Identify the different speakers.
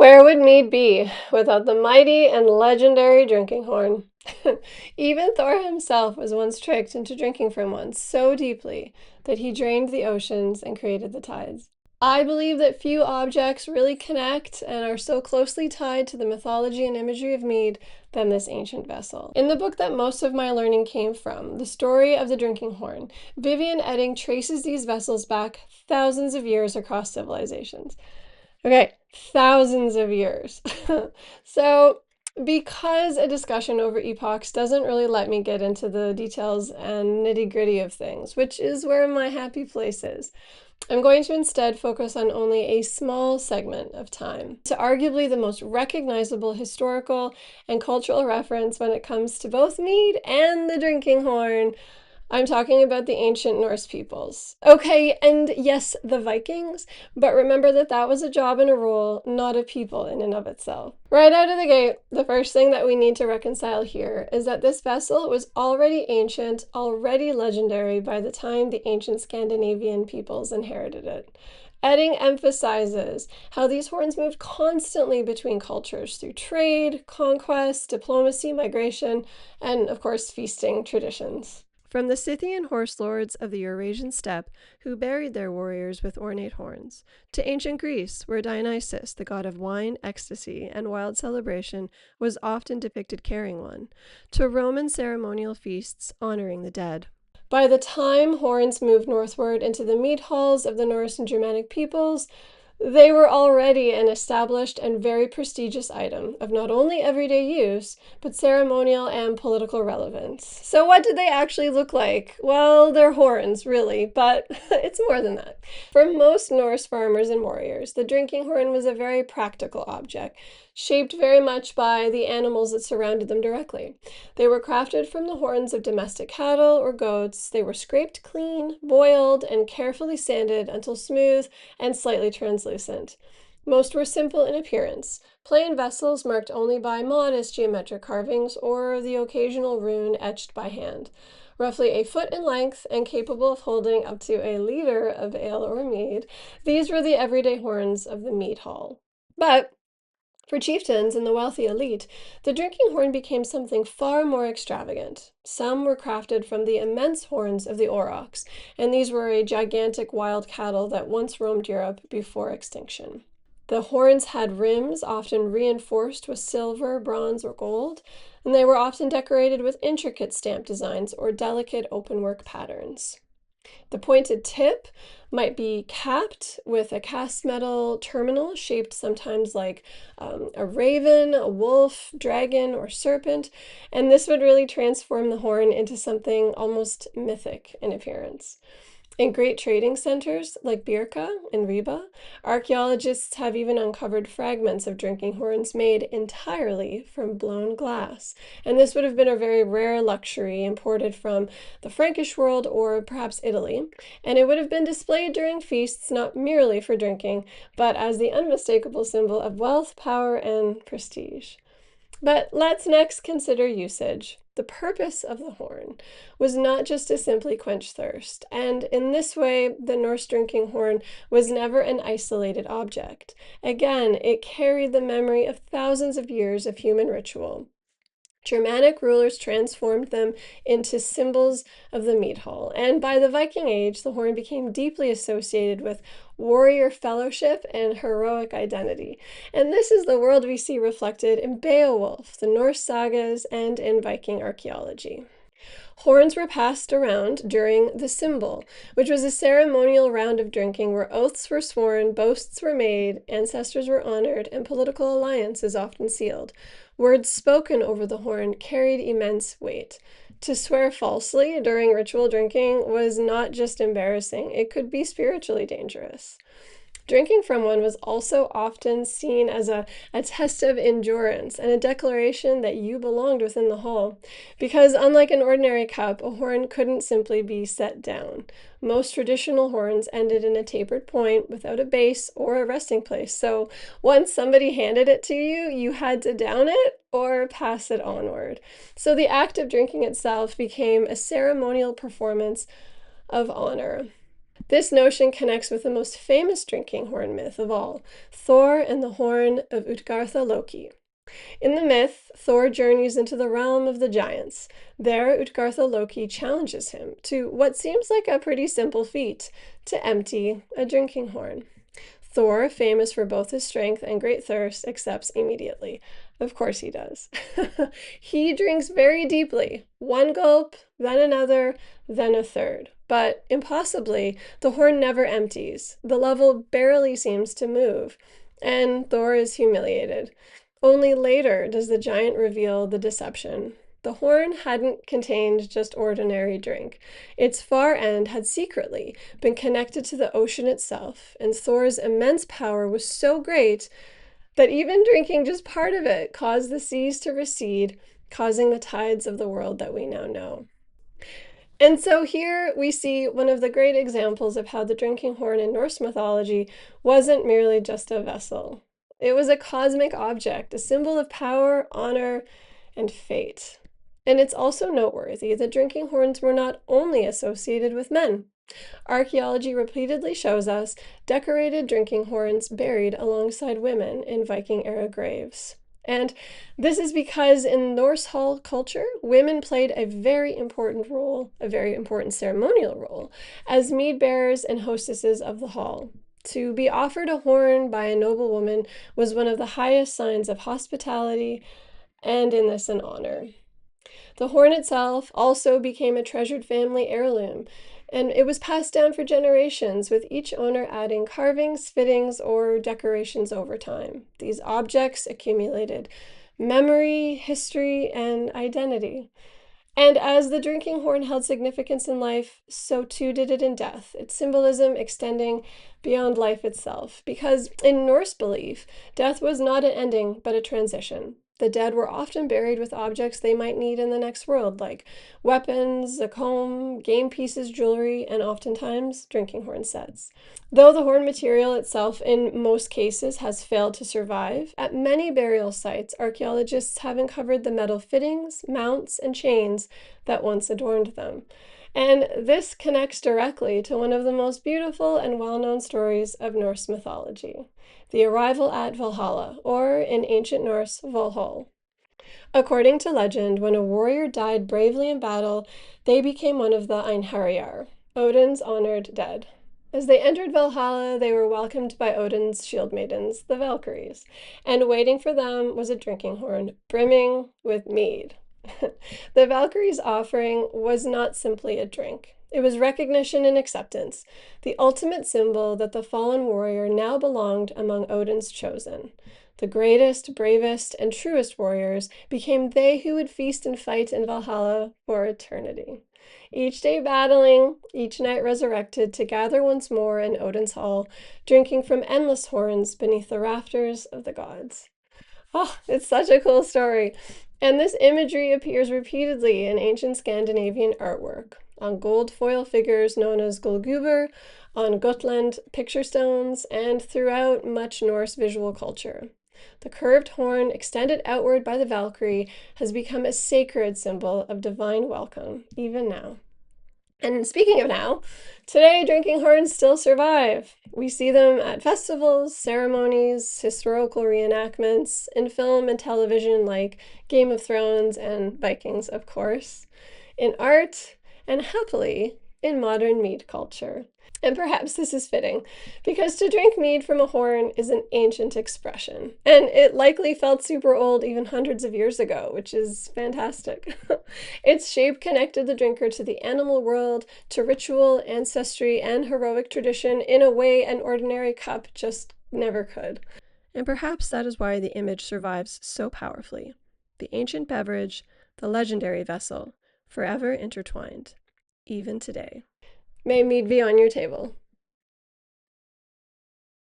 Speaker 1: Where would Mead be without the mighty and legendary drinking horn? Even Thor himself was once tricked into drinking from one so deeply that he drained the oceans and created the tides. I believe that few objects really connect and are so closely tied to the mythology and imagery of Mead than this ancient vessel. In the book that most of my learning came from, The Story of the Drinking Horn, Vivian Edding traces these vessels back thousands of years across civilizations. Okay, thousands of years. So, because a discussion over epochs doesn't really let me get into the details and nitty-gritty of things, which is where my happy place is, I'm going to instead focus on only a small segment of time, to arguably the most recognizable historical and cultural reference when it comes to both mead and the drinking horn. I'm talking about the ancient Norse peoples. Okay, and yes, the Vikings, but remember that that was a job and a role, not a people in and of itself. Right out of the gate, the first thing that we need to reconcile here is that this vessel was already ancient, already legendary by the time the ancient Scandinavian peoples inherited it. Edding emphasizes how these horns moved constantly between cultures through trade, conquest, diplomacy, migration, and of course, feasting traditions. From the Scythian horse lords of the Eurasian steppe, who buried their warriors with ornate horns, to ancient Greece, where Dionysus, the god of wine, ecstasy, and wild celebration, was often depicted carrying one, to Roman ceremonial feasts honoring the dead. By the time horns moved northward into the mead halls of the Norse and Germanic peoples, they were already an established and very prestigious item of not only everyday use, but ceremonial and political relevance. So what did they actually look like? Well, they're horns, really, but it's more than that. For most Norse farmers and warriors, the drinking horn was a very practical object, shaped very much by the animals that surrounded them directly. They were crafted from the horns of domestic cattle or goats. They were scraped clean, boiled, and carefully sanded until smooth and slightly translucent. Most were simple in appearance, plain vessels marked only by modest geometric carvings or the occasional rune etched by hand. Roughly a foot in length and capable of holding up to a liter of ale or mead, these were the everyday horns of the mead hall. But for chieftains and the wealthy elite, the drinking horn became something far more extravagant. Some were crafted from the immense horns of the aurochs, and these were a gigantic wild cattle that once roamed Europe before extinction. The horns had rims, often reinforced with silver, bronze, or gold, and they were often decorated with intricate stamp designs or delicate openwork patterns. The pointed tip might be capped with a cast metal terminal shaped sometimes like a raven, a wolf, dragon, or serpent, and this would really transform the horn into something almost mythic in appearance. In great trading centers like Birka and Riba, archaeologists have even uncovered fragments of drinking horns made entirely from blown glass. And this would have been a very rare luxury imported from the Frankish world or perhaps Italy. And it would have been displayed during feasts not merely for drinking, but as the unmistakable symbol of wealth, power, and prestige. But let's next consider usage. The purpose of the horn was not just to simply quench thirst, and in this way, the Norse drinking horn was never an isolated object. Again, it carried the memory of thousands of years of human ritual. Germanic rulers transformed them into symbols of the mead hall, and by the Viking Age, the horn became deeply associated with warrior fellowship and heroic identity. And this is the world we see reflected in Beowulf, the Norse sagas, and in Viking archaeology. Horns were passed around during the symbol, which was a ceremonial round of drinking where oaths were sworn, boasts were made, ancestors were honored, and political alliances often sealed. Words spoken over the horn carried immense weight. To swear falsely during ritual drinking was not just embarrassing, it could be spiritually dangerous. Drinking from one was also often seen as a test of endurance and a declaration that you belonged within the hall. Because unlike an ordinary cup, a horn couldn't simply be set down. Most traditional horns ended in a tapered point without a base or a resting place. So once somebody handed it to you, you had to down it or pass it onward. So the act of drinking itself became a ceremonial performance of honor. This notion connects with the most famous drinking horn myth of all, Thor and the Horn of Utgartha Loki. In the myth, Thor journeys into the realm of the giants. There, Utgartha Loki challenges him to what seems like a pretty simple feat, to empty a drinking horn. Thor, famous for both his strength and great thirst, accepts immediately. Of course he does. He drinks very deeply, one gulp, then another, then a third. But impossibly, the horn never empties. The level barely seems to move, and Thor is humiliated. Only later does the giant reveal the deception. The horn hadn't contained just ordinary drink. Its far end had secretly been connected to the ocean itself, and Thor's immense power was so great that even drinking just part of it caused the seas to recede, causing the tides of the world that we now know. And so here we see one of the great examples of how the drinking horn in Norse mythology wasn't merely just a vessel. It was a cosmic object, a symbol of power, honor, and fate. And it's also noteworthy that drinking horns were not only associated with men. Archaeology repeatedly shows us decorated drinking horns buried alongside women in Viking-era graves. And this is because in Norse hall culture, women played a very important role, a very important ceremonial role, as mead bearers and hostesses of the hall. To be offered a horn by a noble woman was one of the highest signs of hospitality and in this an honor. The horn itself also became a treasured family heirloom, and it was passed down for generations, with each owner adding carvings, fittings, or decorations over time. These objects accumulated memory, history, and identity. And as the drinking horn held significance in life, so too did it in death, its symbolism extending beyond life itself. Because in Norse belief, death was not an ending, but a transition. The dead were often buried with objects they might need in the next world, like weapons, a comb, game pieces, jewelry, and oftentimes drinking horn sets. Though the horn material itself in most cases has failed to survive, at many burial sites, archaeologists have uncovered the metal fittings, mounts, and chains that once adorned them. And this connects directly to one of the most beautiful and well-known stories of Norse mythology, the arrival at Valhalla, or in ancient Norse, Valhall. According to legend, when a warrior died bravely in battle, they became one of the Einherjar, Odin's honored dead. As they entered Valhalla, they were welcomed by Odin's shield maidens, the Valkyries, and waiting for them was a drinking horn brimming with mead. The Valkyries' offering was not simply a drink. It was recognition and acceptance, the ultimate symbol that the fallen warrior now belonged among Odin's chosen. The greatest, bravest, and truest warriors became they who would feast and fight in Valhalla for eternity. Each day battling, each night resurrected to gather once more in Odin's hall, drinking from endless horns beneath the rafters of the gods. Oh, it's such a cool story. And this imagery appears repeatedly in ancient Scandinavian artwork, on gold foil figures known as gullgubur, on Gotland picture stones, and throughout much Norse visual culture. The curved horn, extended outward by the Valkyrie, has become a sacred symbol of divine welcome, even now. And speaking of now, today drinking horns still survive. We see them at festivals, ceremonies, historical reenactments, in film and television like Game of Thrones and Vikings, of course, in art, and happily in modern mead culture. And perhaps this is fitting, because to drink mead from a horn is an ancient expression, and it likely felt super old even hundreds of years ago, which is fantastic. Its shape connected the drinker to the animal world, to ritual, ancestry, and heroic tradition in a way an ordinary cup just never could. And perhaps that is why the image survives so powerfully. The ancient beverage, the legendary vessel, forever intertwined, even today. May mead be on your table.